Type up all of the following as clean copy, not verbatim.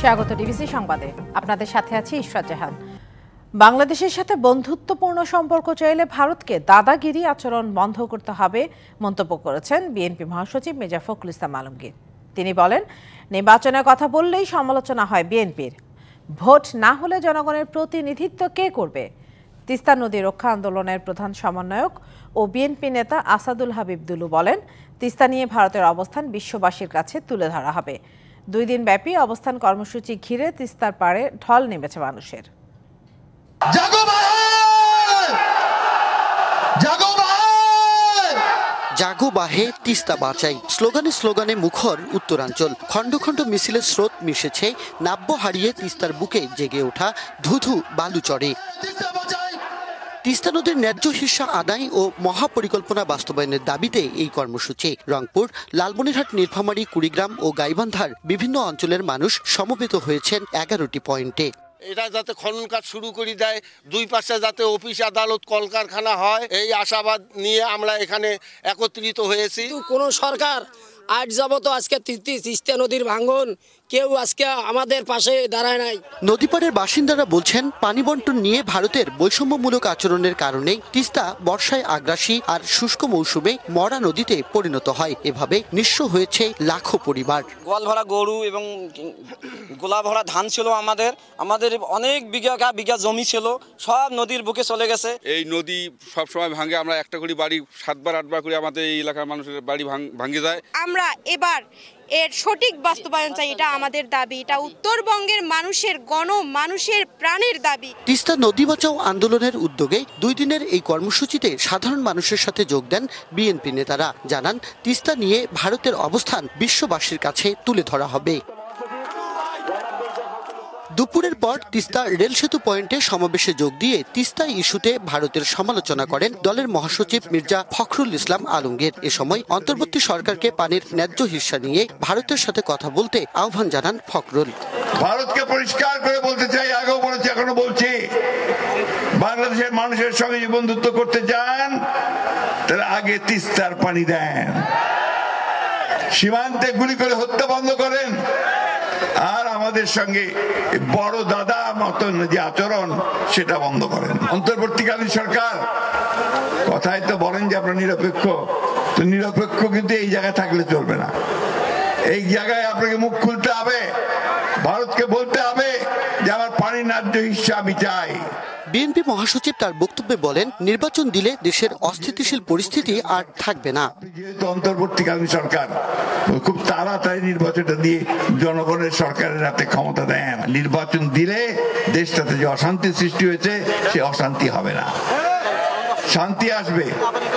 স্বাগত ডিবিসি সংবাদে। আপনাদের সাথে আছি ইশরাত জাহান। বাংলাদেশের সাথে বন্ধুত্বপূর্ণ সম্পর্ক চাইলে ভারতকে দাদাগিরি আচরণ বন্ধ করতে হবে মন্তব্য করেছেন বিএনপি মহাসচিব মির্জা ফখরুল ইসলাম আলমগীর। তিনি বলেন, নির্বাচনের কথা বললেই সমালোচনা হয় বিএনপির। ভোট না হলে জনগণের প্রতিনিধিত্ব কে করবে? তিস্তা নদী রক্ষা আন্দোলনের প্রধান সমন্বয়ক ও বিএনপি নেতা আসাদুল হাবিব দুলু বলেন, তিস্তা নিয়ে ভারতের অবস্থান বিশ্ববাসীর কাছে তুলে ধরা হবে। 2 দিন ব্যাপী অবস্থান কর্মসূচি ঘিরে তিস্তার পাড়ে ঢল নেমেছে মানুষের। জাগো বাহে তিস্তা বাঁচাই স্লোগানে স্লোগানে মুখর উত্তরাঞ্চল। খণ্ড খণ্ড মিছিলের স্রোত মিশেছে নাব্য হারিয়ে তিস্তার বুকে জেগে ওঠা ধুধু বালুচরে। তিস্তা নদীর ন্যায্য হিস্সা আদায় ও মহাপরিকল্পনা বাস্তবায়নের দাবিতে এই কর্মসূচি। রংপুর, লালমনিরহাট, নীলফামারী, কুড়িগ্রাম ও গাইবান্ধার বিভিন্ন অঞ্চলের মানুষ সমবেত হয়েছেন 11টি পয়েন্টে। এটা যাতে খনন কাজ শুরু করে দেয়, 2 পাশে যাতে অফিস আদালত কলকারখানা হয়, এই আশাবাদ নিয়ে আমরা এখানে একত্রিত হয়েছি। কোন সরকার আজ যাবত আজকে তিস্তা নদীর ভাঙন কেউ আজকে আমাদের পাশে দাঁড়ায় নাই। নদীপাড়ের বাসিন্দারা বলছেন, পানি বন্টন নিয়ে ভারতের বৈষম্যমূলক আচরণের কারণে তিস্তা বর্ষায় আগ্রাসী আর শুষ্ক মৌসুমে মরা নদীতে পরিণত হয়। এভাবে নিঃস্ব হয়েছে লাখো পরিবার। গোয়াল ভরা গরু এবং গোলা ভরা ধান ছিল, আমাদের অনেক বিঘা জমি ছিল, সব নদীর বুকে চলে গেছে। এই নদী সবসময় ভাঙে, আমরা একটা করে বাড়ি 7বার 8বার করে আমাদের এই এলাকার মানুষের বাড়ি ভাঙে যায়। আমরা এবার এর সঠিক বাস্তবায়ন চাই, এটা আমাদের দাবি, এটা উত্তরবঙ্গের মানুষের প্রাণের দাবি। তিস্তা নদী বাঁচাও আন্দোলনের উদ্যোগে 2 দিনের এই কর্মসূচিতে সাধারণ মানুষের সাথে যোগ দেন বিএনপি নেতারা। জানান, তিস্তা নিয়ে ভারতের অবস্থান বিশ্ববাসীর কাছে তুলে ধরা হবে। দুপুরের পর তিস্তা রেল সেতু পয়েন্টে সমাবেশে যোগ দিয়ে তিস্তা ইস্যুতে ভারতের সমালোচনা করেন দলের মহাসচিব মির্জা ফখরুল ইসলাম আলমগীর। এ সময় অন্তর্বর্তী সরকারকে পানির ন্যায্য হিস্সা নিয়ে ভারতের সাথে কথা বলতে আহ্বান জানান ফখরুল। ভারতকে পরিষ্কার করে বলতে চাই, আগেও বলেছি এখনো বলছি, বাংলাদেশের মানুষের সঙ্গে যে বন্ধুত্ব করতে চান তাহলে আগে তিস্তার পানি দেন, সীমান্তে গুলি করে হত্যা বন্ধ করেন, আর আমাদের সঙ্গে বড় দাদা মতন যে আচরণ সেটা বন্ধ করেন। অন্তর্বর্তীকালীন সরকার কথায় তো বলেন যে আপনারা নিরপেক্ষ, তো নিরপেক্ষ কিন্তু এই জায়গায় থাকলে চলবে না। এই জায়গায় আপনাকে মুখ খুলতে হবে, ভারতকে বলতে হবে যে আমার পানির ন্যায্য হিস্সা আমি চাই। বিএনপি মহাসচিব তার বক্তব্যে বলেন, নির্বাচন দিলে দেশের অস্থিতিশীল পরিস্থিতি আর থাকবে না। যেহেতু অন্তর্বর্তীকালীন সরকার, খুব তাড়াতাড়ি নির্বাচনটা দিয়ে জনগণের সরকারের হাতে ক্ষমতা দেন। নির্বাচন দিলে দেশটাতে যে অশান্তি সৃষ্টি হয়েছে সে অশান্তি হবে না, শান্তি আসবে,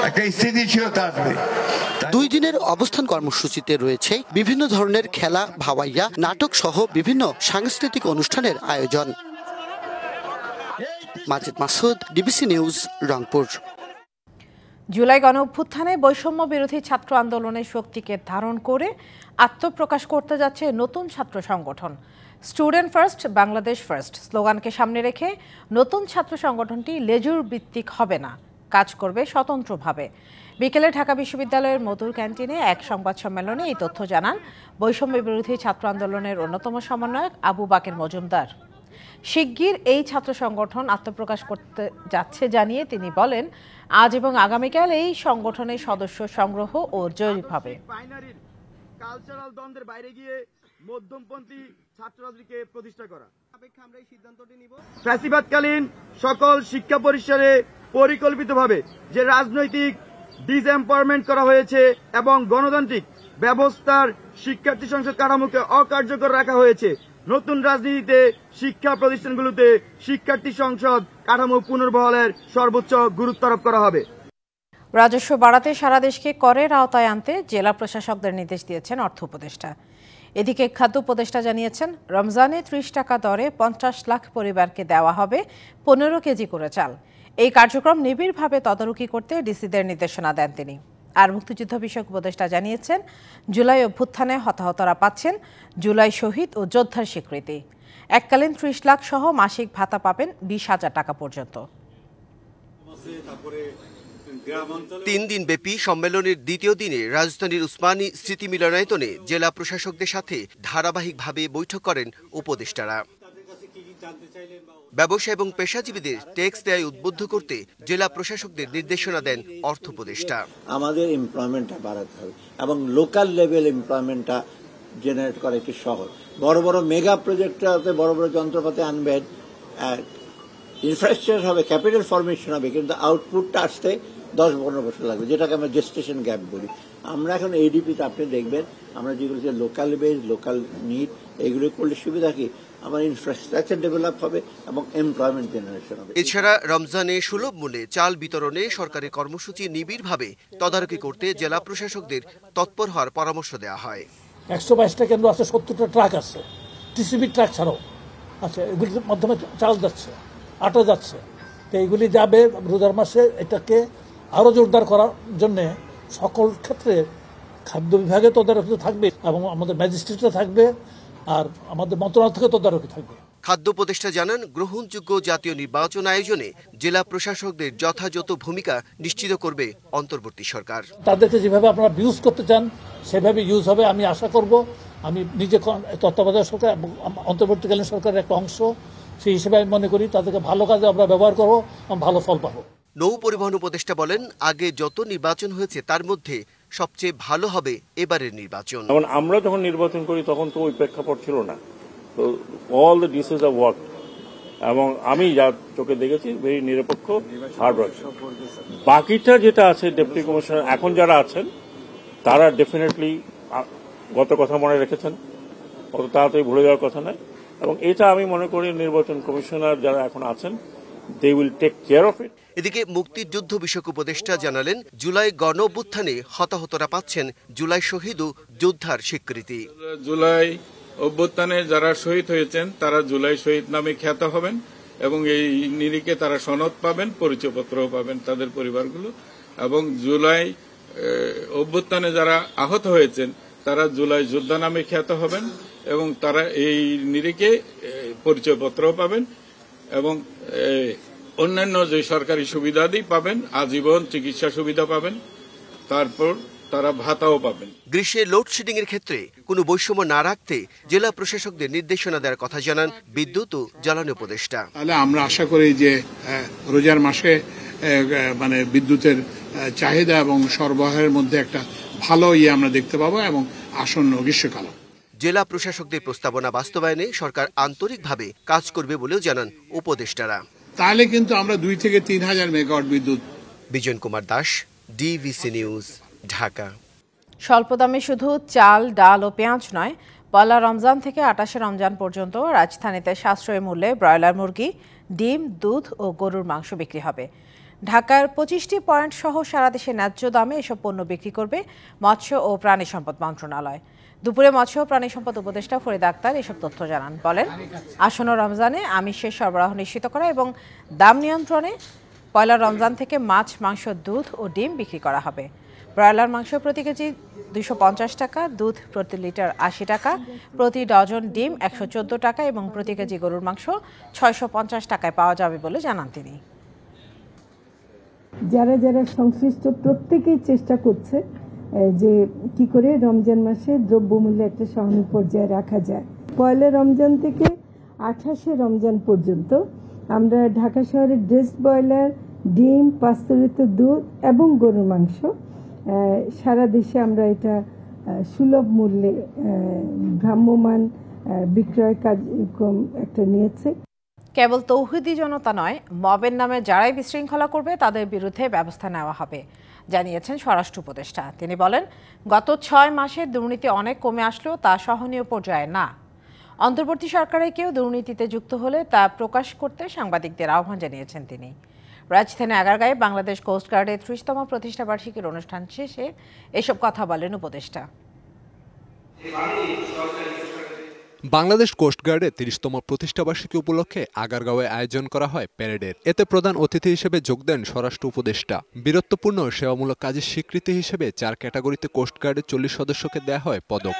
একটা স্থিতিশীলতা আসবে। 2 দিনের অবস্থান কর্মসূচিতে রয়েছে বিভিন্ন ধরনের খেলা, ভাওয়াইয়া, নাটক সহ বিভিন্ন সাংস্কৃতিক অনুষ্ঠানের আয়োজন। মাজিদ মাসুদ, ডিবিসি নিউজ, রংপুর। জুলাই গণঅভ্যুত্থানে বৈষম্য বিরোধী ছাত্র আন্দোলনের শক্তিকে ধারণ করে আত্মপ্রকাশ করতে যাচ্ছে নতুন ছাত্র সংগঠন স্টুডেন্ট ফার্স্ট, বাংলাদেশ ফার্স্ট স্লোগানকে সামনে রেখে নতুন ছাত্র সংগঠনটি লেজুর ভিত্তিক হবে না, কাজ করবে স্বতন্ত্রভাবে। বিকেলে ঢাকা বিশ্ববিদ্যালয়ের মধুর ক্যান্টিনে এক সংবাদ সম্মেলনে এই তথ্য জানান বৈষম্য বিরোধী ছাত্র আন্দোলনের অন্যতম সমন্বয়ক আবু বাকের মজুমদার। শিগগির এই ছাত্র সংগঠন আত্মপ্রকাশ করতে যাচ্ছে জানিয়ে তিনি বলেন, আজ এবং আগামীকাল এই সংগঠনের সদস্য সংগ্রহ ও জরিপ হবে। কালচারাল দ্বন্দ্বের বাইরে গিয়ে মধ্যমপন্থী ছাত্র রাজনীতিকে প্রতিষ্ঠা করা। আমরা এই সিদ্ধান্তটি নিব, ফ্যাসিবাদকালীন সকল শিক্ষা পরিসরে পরিকল্পিতভাবে যে রাজনৈতিক ডিসএম্পাওয়ারমেন্ট করা হয়েছে এবং গণতান্ত্রিক ব্যবস্থার শিক্ষার্থী সংসদ কাঠামোকে অকার্যকর রাখা হয়েছে, নতুন রাজনীতিতে শিক্ষা প্রতিষ্ঠানগুলোতে শিক্ষার্থী সংসদ কাঠামো পুনর্বহালের সর্বোচ্চ গুরুত্ব আরোপ করা হবে। রাজস্ব বাড়াতে সারা দেশকে করের আওতায় আনতে জেলা প্রশাসকদের নির্দেশ দিয়েছেন অর্থ উপদেষ্টা। এদিকে খাদ্য উপদেষ্টা জানিয়েছেন, রমজানে 30 টাকা দরে 50 লাখ পরিবারকে দেওয়া হবে 15 কেজি করে চাল। এই কার্যক্রম নিবিড়ভাবে তদারকি করতে ডিসিদের নির্দেশনা দেন তিনি। আর মুক্তিযুদ্ধ বিষয়ক উপদেষ্টা জানিয়েছেন, জুলাই অভ্যুত্থানে হতাহতরা পাচ্ছেন জুলাই শহীদ ও যোদ্ধার স্বীকৃতি। এককালীন 30 লাখ সহ মাসিক ভাতা পাবেন 20,000 টাকা পর্যন্ত। 3 দিনব্যাপী সম্মেলনের দ্বিতীয় দিনে রাজধানীর উসমানী স্মৃতি মিলনায়তনে জেলা প্রশাসকদের সাথে ধারাবাহিকভাবে বৈঠক করেন উপদেষ্টারা। ব্যবসা এবং পেশাজীবীদের ট্যাক্স দেয় উদ্বুদ্ধ করতে জেলা প্রশাসকদের নির্দেশনা দেন অর্থ উপদেষ্টা। আমাদের এমপ্লয়মেন্টটা বাড়াতে হবে এবং লোকাল লেভেল এমপ্লয়মেন্টটা জেনারেট করা একটু সহজ। বড় বড় মেগা প্রজেক্টটাতে বড় বড় যন্ত্রপাতি আনবেন, ইনফ্রাস্ট্রাকচার হবে, ক্যাপিটাল ফরমেশন হবে, কিন্তু আউটপুটটা আসতে 10-15 বছর লাগবে, যেটাকে আমরা জেস্টেশন গ্যাপ বলি। আমরা এখন এডিপিতে আপনি দেখবেন আমরা যেগুলো যে লোকাল বেস, লোকাল নিড, এগুলো করলে সুবিধা কি আমার ইনফ্রাস্ট্রাকচার ডেভেলপ হবে এবং এমপ্লয়মেন্ট জেনারেশন হবে। এছাড়া রমজানে সুলভ মূল্যে চাল বিতরণে সরকারের কর্মসূচি নিবিড়ভাবে তদারকি করতে জেলা প্রশাসকদের তৎপর হওয়ার পরামর্শ দেওয়া হয়। 122টা কেন্দ্র আছে, 70টা ট্রাক আছে, টিসিবি ট্রাক ছাড়াও আছে, এগুলির মাধ্যমে চাল যাচ্ছে, আটা যাচ্ছে। তো এইগুলি যাবে রোজার মাসে। এটাকে আরও জোরদার করার জন্য সকল ক্ষেত্রে খাদ্য বিভাগে তদারকি থাকবে এবং আমাদের ম্যাজিস্ট্রেটরা থাকবে, আর আমাদের মন্ত্রণালয় থেকে তদারকি থাকবে। খাদ্য উপদেষ্টা জানান, গ্রহণযোগ্য জাতীয় নির্বাচন আয়োজনে জেলা প্রশাসকদের যথাযথ ভূমিকা নিশ্চিত করবে অন্তর্বর্তী সরকার। তাদেরকে যেভাবে আপনারা ইউজ করতে চান সেভাবে ইউজ হবে। আমি আশা করব, আমি নিজে তত্ত্বাবধায়ক সরকার এবং অন্তর্বর্তীকালীন সরকারের একটা অংশ, সেই হিসেবে আমি মনে করি তাদেরকে ভালো কাজে আমরা ব্যবহার করবো, ভালো ফল পাবো। নৌ পরিবহন উপদেষ্টা বলেন, আগে যত নির্বাচন হয়েছে তার মধ্যে সবচেয়ে ভালো হবে এবারের নির্বাচন। এখন আমরা যখন নির্বাচন করি তখন তো ওই প্রেক্ষাপট ছিল না, তো অল দ্য ডিসিজ অফ ওয়ার্ক, এবং আমি যা চোখে দেখেছি ভেরি নিরপেক্ষ হার্ড ওয়ার্ক। বাকিটা যেটা আছে ডেপুটি কমিশনার এখন যারা আছেন তারা ডেফিনেটলি গত কথা মনে রেখেছেন, অত তাড়াতাড়ি ভুলে যাওয়ার কথা নয়, এবং এটা আমি মনে করি নির্বাচন কমিশনার যারা এখন আছেন they will take care of it. এদিকে মুক্তিযুদ্ধ বিষয়ক উপদেষ্টা জানালেন, জুলাই গণ অভ্যুত্থানে হতাহতরা পাচ্ছেন জুলাই শহীদ ও যোদ্ধার স্বীকৃতি। জুলাই অভ্যুত্থানে যারা শহীদ হয়েছেন তারা জুলাই শহীদ নামে খ্যাত হবেন এবং এই নিরিখে তারা সনদ পাবেন, পরিচয়পত্রও পাবেন তাদের পরিবারগুলো, এবং জুলাই অভ্যুত্থানে যারা আহত হয়েছেন তারা জুলাই যোদ্ধা নামে খ্যাত হবেন এবং তারা এই নিরিখে পরিচয়পত্রও পাবেন এবং অন্যান্য যে সরকারি সুবিধাদি পাবেন, আজীবন চিকিৎসা সুবিধা পাবেন, তারপর তারা ভাতাও পাবেন। গ্রীষ্মের লোডশেডিং এর ক্ষেত্রে কোনো বৈষম্য না রাখতে জেলা প্রশাসকদের নির্দেশনা দেওয়ার কথা জানান বিদ্যুৎ ও জ্বালানি উপদেষ্টা। তাহলে আমরা আশা করি যে রোজার মাসে মানে বিদ্যুতের চাহিদা এবং সরবরাহের মধ্যে একটা ভালো আমরা দেখতে পাবো এবং আসন্ন গ্রীষ্মকাল। জেলা প্রশাসকদের প্রস্তাবনা বাস্তবায়নে সরকার আন্তরিকভাবে কাজ করবে বলেও জানান উপদেষ্টারা। তাহলে কিন্তু আমরা 2 থেকে 3 হাজার মেগাওয়াট বিদ্যুৎ। Bijan Kumar Das, DVC news, Dhaka. স্বল্প দামে শুধু চাল, ডাল ও পেঁয়াজ নয়, পয়লা রমজান থেকে 28শে রমজান পর্যন্ত রাজধানীতে সাশ্রয়ী মূল্যে ব্রয়লার মুরগি, ডিম, দুধ ও গরুর মাংস বিক্রি হবে। ঢাকার 25টি পয়েন্ট সহ সারা দেশে ন্যায্য দামে এসব পণ্য বিক্রি করবে মৎস্য ও প্রাণী সম্পদ মন্ত্রণালয়। দুপুরে মৎস্য ও প্রাণী সম্পদ উপদেষ্টা ফরিদ আক্তার এসব তথ্য জানান। বলেন, আসন্ন রমজানে আমিষের সরবরাহ নিশ্চিত করা এবং দাম নিয়ন্ত্রণে পয়লা রমজান থেকে মাছ, মাংস, দুধ ও ডিম বিক্রি করা হবে। ব্রয়লার মাংস প্রতি কেজি 250 টাকা, দুধ প্রতি লিটার 80 টাকা, প্রতি ডজন ডিম 114 টাকা এবং প্রতি কেজি গরুর মাংস 650 টাকায় পাওয়া যাবে বলে জানান তিনি। যারা যারা সংশ্লিষ্ট প্রত্যেকেই চেষ্টা করছে যে কি করে রমজান মাসে দ্রব্যমূল্য একটা সহনীয় পর্যায়ে রাখা যায়। পয়লা রমজান থেকে 28শে রমজান পর্যন্ত আমরা ঢাকা শহরে ড্রেসড ব্রয়লার, ডিম, পাস্তুরিত দুধ এবং গরুর মাংস সারা দেশে আমরা এটা সুলভ মূল্যে ভ্রাম্যমাণ বিক্রয় কার্যক্রম একটা নিয়েছে। কেবল তৌহিদি জনতা নয়, মবের নামে যারাই বিশৃঙ্খলা করবে তাদের বিরুদ্ধে ব্যবস্থা নেওয়া হবে জানিয়েছেন স্বরাষ্ট্র উপদেষ্টা। তিনি বলেন, গত 6 মাসে দুর্নীতি অনেক কমে আসলেও তা সহনীয় পর্যায়ে না। অন্তর্বর্তী সরকারে কেউ দুর্নীতিতে যুক্ত হলে তা প্রকাশ করতে সাংবাদিকদের আহ্বান জানিয়েছেন তিনি। রাজধানী আগারগাঁয়ে বাংলাদেশ কোস্টগার্ডের 30তম প্রতিষ্ঠাবার্ষিকীর অনুষ্ঠান শেষে এসব কথা বলেন উপদেষ্টা। বাংলাদেশ কোস্টগার্ডের 30তম প্রতিষ্ঠাবার্ষিকী উপলক্ষে আগারগাঁওয়ে আয়োজন করা হয় প্যারেডের। এতে প্রধান অতিথি হিসেবে যোগ দেন স্বরাষ্ট্র উপদেষ্টা। বীরত্বপূর্ণ সেবামূলক কাজের স্বীকৃতি হিসেবে 4 ক্যাটাগরিতে কোস্টগার্ডের 40 সদস্যকে দেয়া হয় পদক।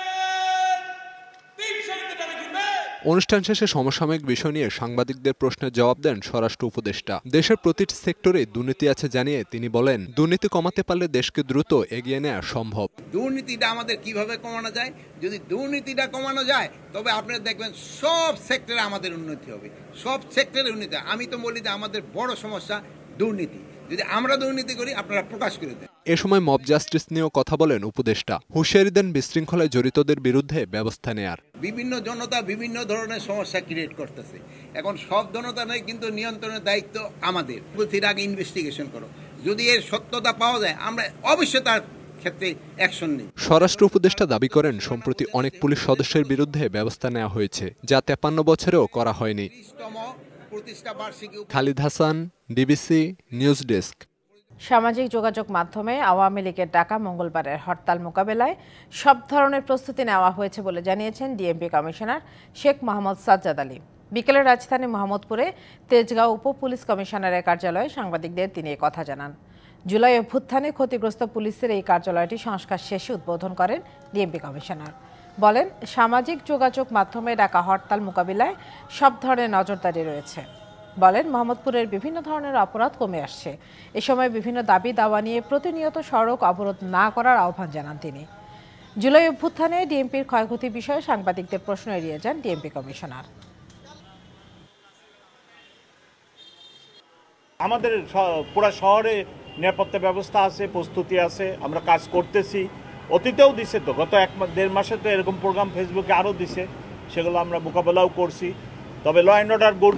অনুষ্ঠান শেষে সমসাময়িক বিষয় নিয়ে সাংবাদিকদের প্রশ্নের জবাব দেন স্বরাষ্ট্র উপদেষ্টা। দেশের প্রতিটি সেক্টরে দুর্নীতি আছে জানিয়ে তিনি বলেন, দুর্নীতি কমাতে পারলে দেশকে দ্রুত এগিয়ে নেওয়া সম্ভব। দুর্নীতিটা আমাদের কিভাবে কমানো যায়? যদি দুর্নীতিটা কমানো যায় তবে আপনারা দেখবেন সব সেক্টরে আমাদের উন্নতি হবে, সব সেক্টরে উন্নতি। আমি তো বলি যে আমাদের বড় সমস্যা দুর্নীতি। যদি আমরা দুর্নীতি করি আপনারা প্রকাশ করে দেন। এ সময় মব জাস্টিস নিয়েও কথা বলেন উপদেষ্টা। হুঁশিয়ারি দেন বিশৃঙ্খলায় জড়িতদের বিরুদ্ধে ব্যবস্থা নেয়ার। বিভিন্ন জনতা বিভিন্ন ধরনের সমস্যা ক্রিয়েট করতেছে, এখন সব জনতা নয়, কিন্তু নিয়ন্ত্রণের দায়িত্ব আমাদের। এর আগে ইনভেস্টিগেশন করো, যদি এর সত্যতা পাওয়া যায় আমরা অবশ্যই তার ক্ষেত্রে অ্যাকশন নিই। স্বরাষ্ট্র উপদেষ্টা দাবি করেন, সম্প্রতি অনেক পুলিশ সদস্যের বিরুদ্ধে ব্যবস্থা নেওয়া হয়েছে, যা 53 বছরেও করা হয়নি। Khalid Hasan, DBC news desk. সামাজিক যোগাযোগ মাধ্যমে আওয়ামী লীগের ডাকা মঙ্গলবারের হরতাল মোকাবেলায় সব ধরনের প্রস্তুতি নেওয়া হয়েছে বলে জানিয়েছেন ডিএমপি কমিশনার শেখ মোহাম্মদ সাজ্জাদ আলী। বিকেলে রাজধানী মোহাম্মদপুরে তেজগাঁও উপ পুলিশ কমিশনারের কার্যালয়ে সাংবাদিকদের তিনি কথা জানান। জুলাই অভ্যুত্থানে ক্ষতিগ্রস্ত পুলিশের এই কার্যালয়টি সংস্কার শেষে উদ্বোধন করেন ডিএমপি কমিশনার। বলেন, সামাজিক যোগাযোগ মাধ্যমে ডাকা হরতাল মোকাবিলায় সব ধরনের নজরদারি রয়েছে। বলেন, মোহাম্মদপুরের বিভিন্ন ধরনের অপরাধ কমে আসছে। এ সময় বিভিন্ন দাবি দাওয়া নিয়ে প্রতিনিয়ত সড়ক অবরোধ না করার আহ্বান জানান তিনি। জুলাই অভ্যুত্থানে ডিএমপির ক্ষয়ক্ষতি বিষয়ে সাংবাদিকদের প্রশ্ন এড়িয়ে যান ডিএমপি কমিশনার। আমাদের পুরো শহরে নিরাপত্তা ব্যবস্থা আছে, প্রস্তুতি আছে, আমরা কাজ করতেছি। অতীতেও দিছে তো, গত 1-1.5 মাসে তো এরকম প্রোগ্রাম ফেসবুকে আরও দিছে, সেগুলো আমরা মোকাবেলাও করছি। তবে law and order good,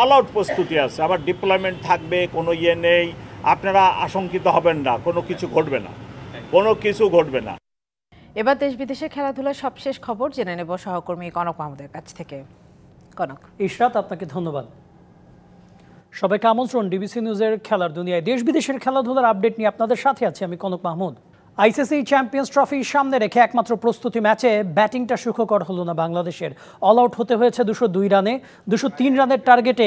all out প্রস্তুতি আছে। আবার ডিপ্লয়মেন্ট থাকবে, কোনো ইয়ে নেই, আপনারা আশঙ্কিত হবেন না, কোনো কিছু ঘটবে না, কোনো কিছু ঘটবে না। এবার দেশ বিদেশে খেলাধুলার সবশেষ খবর জেনে নেব সহকর্মী কনক মাহমুদের কাছ থেকে। কনক। ইশরাত, আপনাকে ধন্যবাদ। সবাইকে আমন্ত্রণ ডিবিসি নিউজের খেলার দুনিয়ায়। দেশ বিদেশের খেলাধুলার আপডেট নিয়ে আপনাদের সাথে আছি আমি Kanak Mahmud. ICC champions trophy সামনে রেখে একমাত্র প্রস্তুতি ম্যাচে ব্যাটিংটা সুখকর হলো না বাংলাদেশের। অল আউট হতে হয়েছে 202 রানে। 203 রানের টার্গেটে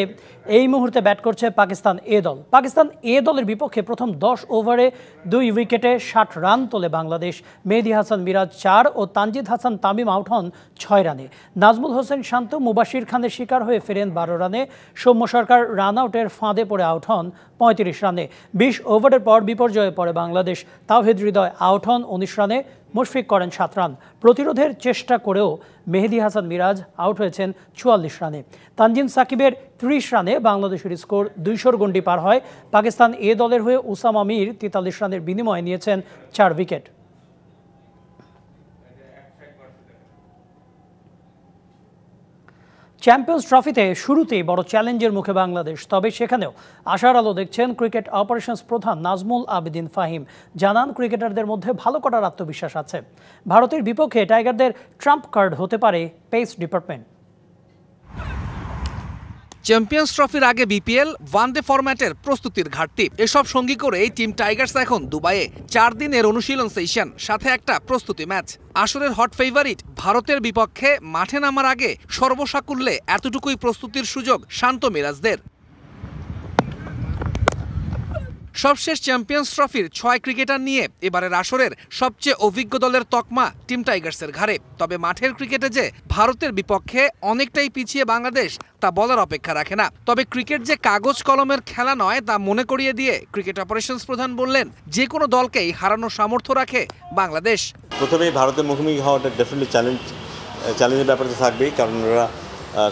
এই মুহূর্তে ব্যাট করছে পাকিস্তান এ দল। পাকিস্তান এ দলের বিপক্ষে প্রথম 10 ওভারে 2 উইকেটে 60 রান তোলে বাংলাদেশ। মেহেদী হাসান মিরাজ 4 ও তানজিদ হাসান তামিম আউট হন 6 রানে। নাজমুল হোসেন শান্ত মুবাশির খানের শিকার হয়ে ফেরেন 12 রানে। সৌম্য সরকার রান আউটের ফাঁদে পড়ে আউট হন 35 রানে। 20 ওভারের পর বিপর্যয়ে পড়ে বাংলাদেশ। তাওহিদ হৃদয় আউট হন 19 রানে। মুশফিক করেন 7 রান। প্রতিরোধের চেষ্টা করেও মেহেদী হাসান মিরাজ আউট হয়েছেন 44 রানে। তানজিম সাকিবের 30 রানে বাংলাদেশের স্কোর 200-র গণ্ডি পার হয়। পাকিস্তান এ দলের হয়ে উসামা মির 43 রানের বিনিময়ে নিয়েছেন 4 উইকেট। চ্যাম্পিয়ন্স ট্রফিতে শুরুতেই বড় চ্যালেঞ্জের মুখে বাংলাদেশ, তবে সেখানেও আশার আলো দেখছেন ক্রিকেট অপারেশনস প্রধান নাজমুল আবেদিন ফাহিম। জানান, ক্রিকেটারদের মধ্যে ভালো করার আত্মবিশ্বাস আছে। ভারতের বিপক্ষে টাইগারদের ট্রাম্প কার্ড হতে পারে পেস ডিপার্টমেন্ট। চ্যাম্পিয়ন্স ট্রফির আগে বিপিএল ওয়ানডে ফরম্যাটের প্রস্তুতির ঘাটতি, এসব সঙ্গী করে টিম টাইগার্স এখন দুবাইয়ে 4 দিনের অনুশীলন সেশন, সাথে একটা প্রস্তুতি ম্যাচ। আসরের হট ফেভারিট ভারতের বিপক্ষে মাঠে নামার আগে সর্বসাকুল্যে এতটুকুই প্রস্তুতির সুযোগ শান্ত মিরাজদের। সবশেষ চ্যাম্পিয়ন্স ট্রফির 6 ক্রিকেটার নিয়ে এবারের আসরের সবচেয়ে অভিজ্ঞ দলের তকমা টিম টাইগার্সের ঘাড়ে। তবে মাঠের ক্রিকেটে যে ভারতের বিপক্ষে অনেকটাই পিছিয়ে বাংলাদেশ তা বলার অপেক্ষা রাখে না। তবে ক্রিকেট যে কাগজ কলমের খেলা নয় তা মনে করিয়ে দিয়ে ক্রিকেট অপারেশনস প্রধান বললেন, যে কোনো দলকেই হারানোর সামর্থ্য রাখে বাংলাদেশ। প্রথমেই ভারতের মুখোমুখি হওয়াটা ডেফিনেটলি চ্যালেঞ্জের ব্যাপারে থাকবেই, কারণ ওরা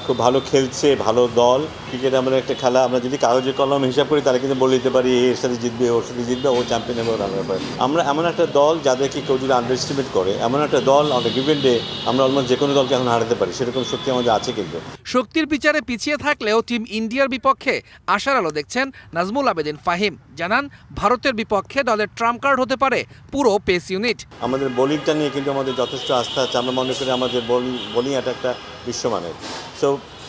খুব ভালো খেলছে, ভালো দল। ক্রিকেট আমাদের একটা খেলা, আমরা যদি কাগজের কলম হিসাব করি তাহলে কিন্তু বলে দিতে পারি এর সাথে জিতবে, ওর সাথে জিতবে, ও চ্যাম্পিয়ন হবে, রানার হবে। আমরা এমন একটা দল যাদেরকে কেউ যদি আন্ডার এস্টিমেট করে, এমন একটা দল অন গিভেন ডে আমরা অলমোস্ট যে কোনো দলকে এখন হারাতে পারি, সেরকম শক্তি আমাদের আছে। কিন্তু শক্তির বিচারে পিছিয়ে থাকলেও টিম ইন্ডিয়ার বিপক্ষে আশার আলো দেখছেন নাজমুল আবেদিন ফাহিম। জানান, ভারতের বিপক্ষে দলের ট্রাম্প কার্ড হতে পারে পুরো পেস ইউনিট। আমাদের বোলিংটা নিয়ে কিন্তু আমাদের যথেষ্ট আস্থা আছে। আমরা মনে করি আমাদের বোলিং একটা বিশ্বমানের। সো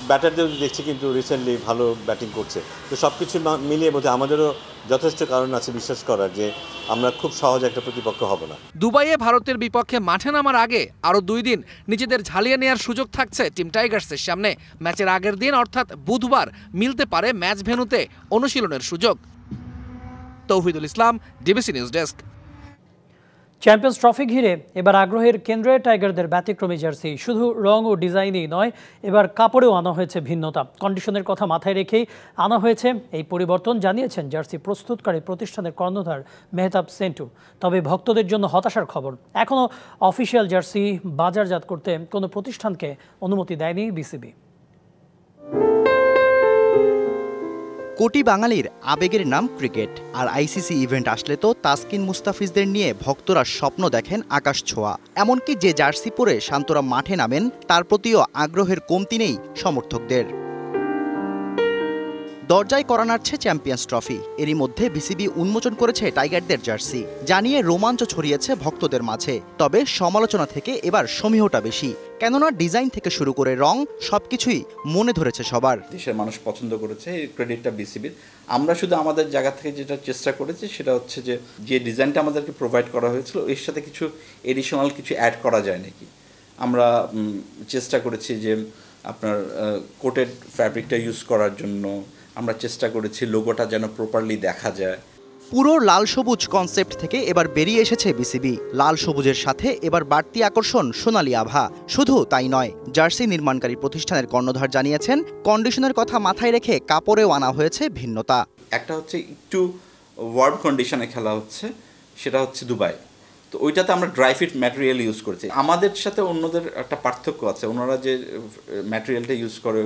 ব্যাটারদের দেখছি কিন্তু রিসেন্টলি ভালো ব্যাটিং করছে। তো সব কিছু মিলিয়ে বোধহয় আমাদেরও যথেষ্ট কারণ আছে বিশ্বাস করার যে আমরা খুব সহজ একটা প্রতিপক্ষ হব না। দুবাইয়ে ভারতের বিপক্ষে মাঠে নামার আগে আরও 2 দিন নিজেদের ঝালিয়ে নেওয়ার সুযোগ থাকছে টিম টাইগার্সের সামনে। ম্যাচের আগের দিন অর্থাৎ বুধবার মিলতে পারে ম্যাচ ভেন্যুতে অনুশীলনের সুযোগ। Tauhidul Islam, DBC news desk. Champions trophy ঘিরে এবার আগ্রহের কেন্দ্রে টাইগারদের ব্যতিক্রমী জার্সি। শুধু রং ও ডিজাইনই নয়, এবার কাপড়েও আনা হয়েছে ভিন্নতা। কন্ডিশনের কথা মাথায় রেখেই আনা হয়েছে এই পরিবর্তন, জানিয়েছেন জার্সি প্রস্তুতকারী প্রতিষ্ঠানের কর্ণধার মেহতাব সেন্টু। তবে ভক্তদের জন্য হতাশার খবর, এখনও অফিসিয়াল জার্সি বাজারজাত করতে কোনো প্রতিষ্ঠানকে অনুমতি দেয়নি বিসিবি। কোটি বাঙালির আবেগের নাম ক্রিকেট, আর আইসিসি ইভেন্ট আসলে তো তাসকিন মুস্তাফিজদের নিয়ে ভক্তরা স্বপ্ন দেখেন আকাশ ছোঁয়া। এমনকি যে জার্সি পরে শান্তরা মাঠে নামেন তার প্রতিও আগ্রহের কমতি নেই সমর্থকদের। দরজায় করা নাড়ছে চ্যাম্পিয়ন্স ট্রফি। এরই মধ্যে বিসিবি উন্মোচন করেছে টাইগারদের জার্সি, জানিয়ে রোমাঞ্চ ছড়িয়েছে ভক্তদের মাঝে। তবে সমালোচনা থেকে এবার সমীহটা বেশি, কেননা ডিজাইন থেকে শুরু করে রং সবকিছুই মনে ধরেছে সবার। দেশের মানুষ পছন্দ করেছে, এই ক্রেডিটটা বিসিবির। আমরা শুধু আমাদের জায়গা থেকে যেটা চেষ্টা করেছি সেটা হচ্ছে যে ডিজাইনটা আমাদেরকে প্রোভাইড করা হয়েছিল এর সাথে কিছু এডিশনাল কিছু অ্যাড করা যায় নাকি। আমরা চেষ্টা করেছি যে আপনার কোটেড ফ্যাব্রিকটা ইউজ করার জন্য আমরা চেষ্টা করেছি লোগোটা যেন প্রপারলি দেখা যায়। পুরো লাল সবুজ কনসেপ্ট থেকে এবার বেরিয়ে এসেছে বিসিবি। লাল সবুজের সাথে এবার বাড়তি আকর্ষণ সোনালী আভা। শুধু তাই নয়, জার্সি নির্মাণকারী প্রতিষ্ঠানের কর্ণধার জানিয়েছেন কন্ডিশনের কথা মাথায় রেখে কাপড়েও আনা হয়েছে ভিন্নতা। একটা হচ্ছে একটু ওয়ার্ম কন্ডিশনে খেলা হচ্ছে, সেটা হচ্ছে দুবাই। তো ওইটাতে আমরা ড্রাই ফিট ম্যাটেরিয়াল ইউজ করেছি। আমাদের সাথে অন্যদের একটা পার্থক্য আছে, ওনারা যে ম্যাটেরিয়ালটা ইউজ করে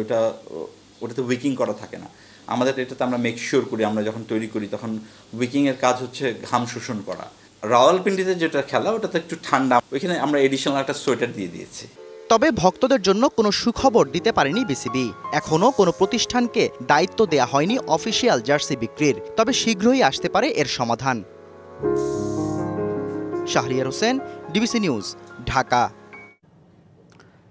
ওটাতে উইকিং করা থাকে না। আমাদের এটাতে আমরা মেক শিওর করি, আমরা যখন তৈরি করি তখন উইকিংয়ের কাজ হচ্ছে ঘাম শোষণ করা। রাওয়ালপিন্ডিতে যেটা খেলা ওটাতে একটু ঠান্ডা, ওইখানে আমরা এডিশনাল একটা সোয়েটার দিয়ে দিয়েছি। তবে ভক্তদের জন্য কোনো সুখবর দিতে পারেনি বিসিবি। এখনও কোনো প্রতিষ্ঠানকে দায়িত্ব দেয়া হয়নি অফিসিয়াল জার্সি বিক্রির, তবে শীঘ্রই আসতে পারে এর সমাধান। Shahriar Hossain, DBC news, Dhaka.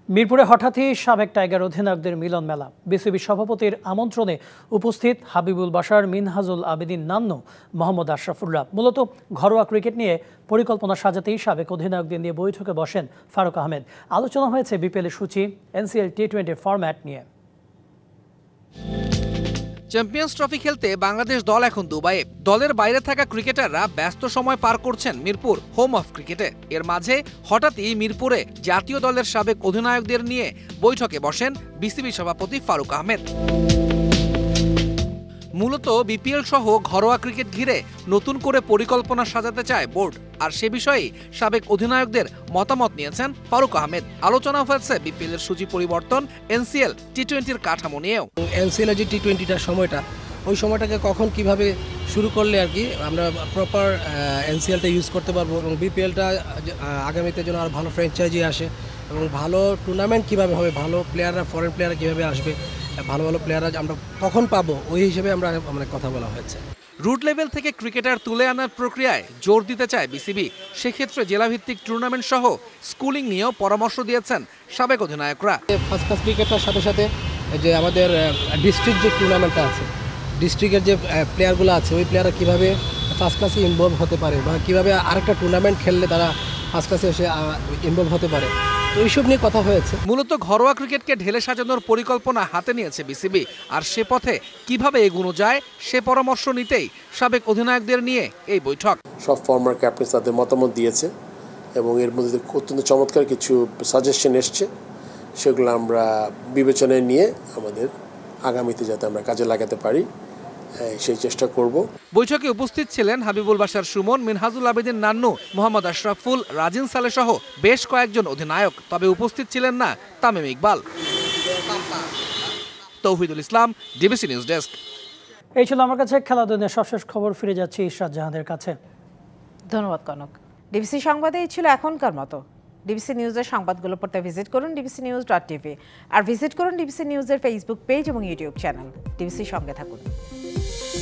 মিরপুরে হঠাৎই সাবেক টাইগার অধিনায়কদের মিলন মেলা। বিসিবি সভাপতির আমন্ত্রণে উপস্থিত হাবিবুল বাশার, মিনহাজুল আবেদিন নান্নু, মোহাম্মদ আশরাফুল্লাহ। মূলত ঘরোয়া ক্রিকেট নিয়ে পরিকল্পনা সাজাতেই সাবেক অধিনায়কদের নিয়ে বৈঠকে বসেন ফারুক আহমেদ। আলোচনা হয়েছে বিপিএলের সূচি, এনসিএল টি20 ফরম্যাট নিয়ে। চ্যাম্পিয়ন্স ট্রফি খেলতে বাংলাদেশ দল এখন দুবাইয়ে। দলের বাইরে থাকা ক্রিকেটাররা ব্যস্ত সময় পার করছেন মিরপুর, হোম অফ ক্রিকেটে। এর মাঝে হঠাৎই মিরপুরে জাতীয় দলের সাবেক অধিনায়কদের নিয়ে বৈঠকে বসেন বিসিবি সভাপতি ফারুক আহমেদ। মূলত বিপিএল সহ ঘরোয়া ক্রিকেট ঘিরে নতুন করে পরিকল্পনা সাজাতে চায় বোর্ড, আর সে বিষয়ে সাবেক অধিনায়কদের মতামত নিয়েছেন ফারুক আহমেদ। আলোচনা হয়েছে বিপিএল এর সূচি পরিবর্তন, এনসিএল টি20-র কাঠামো নিয়েও। এনসিএল যে টি20টার সময়টা, ওই সময়টাকে কখন কিভাবে শুরু করলে আর কি আমরা প্রপার এনসিএলটা ইউজ করতে পারবো, এবং বিপিএলটা আগামীতে যেন আর ভালো ফ্র্যাঞ্চাইজি আসে, এবং ভালো টুর্নামেন্ট কীভাবে হবে, ভালো প্লেয়াররা, ফরেন প্লেয়াররা কীভাবে আসবে, ভালো ভালো প্লেয়াররা আমরা কখন পাবো, ওই হিসেবে আমরা কথা বলা হয়েছে। রুট লেভেল থেকে ক্রিকেটার তুলে আনার প্রক্রিয়ায় জোর দিতে চায় বিসিবি। সেক্ষেত্রে জেলাভিত্তিক টুর্নামেন্ট সহ স্কুলিং নিয়েও পরামর্শ দিয়েছেন সাবেক অধিনায়করা। ফার্স্ট ক্লাস ক্রিকেটার সাথে সাথে যে আমাদের ডিস্ট্রিক্ট যে টুর্নামেন্টটা আছে, ডিস্ট্রিক্টের যে প্লেয়ারগুলো আছে, ওই প্লেয়াররা কীভাবে ফার্স্ট ক্লাসে ইনভলভ হতে পারে, বা কীভাবে আরেকটা টুর্নামেন্ট খেললে তারা ফার্স্ট ক্লাসে এসে ইনভলভ হতে পারে, তো এইসব নিয়ে কথা হয়েছে। মূলত ঘরোয়া ক্রিকেটকে ঢেলে সাজানোর পরিকল্পনা হাতে নিয়েছে বিসিবি, আর সে পথে কিভাবে এগোনো যায় সে পরামর্শ নিতেই সাবেক অধিনায়কদের নিয়ে এই বৈঠক। সব ফর্মার ক্যাপ্টেন তাদের মতামত দিয়েছে, এবং এর মধ্যে অত্যন্ত চমৎকার কিছু সাজেশন এসছে, সেগুলো আমরা বিবেচনায় নিয়ে আমাদের আগামীতে যাতে আমরা কাজে লাগাতে পারি সেই চেষ্টা করব। বৈঠকে উপস্থিত ছিলেন হাবিবুল বাশার সুমন, মিনহাজুল আবেদিন নান্নু, মোহাম্মদ আশরাফুল, রাজিন সালে সহ বেশ কয়েকজন অধিনায়ক। তবে উপস্থিত ছিলেন না Tamim Iqbal. Tauhidul Islam, DBC news desk. এই ছিল আমার কাছে খেলা দুনিয়ার সবশেষ খবর। ফিরে যাচ্ছি ইশরাত জাহানের কাছে। ধন্যবাদ কনক। ডিবিসি সংবাদে এই ছিল এখনকার মতো। ডিবিসি নিউজের সংবাদগুলো পড়তে ভিজিট করুন dbcnews.tv, আর ভিজিট করুন ডিবিসি নিউজের ফেসবুক পেজ এবং ইউটিউব চ্যানেল। ডিবিসির সঙ্গে থাকুন।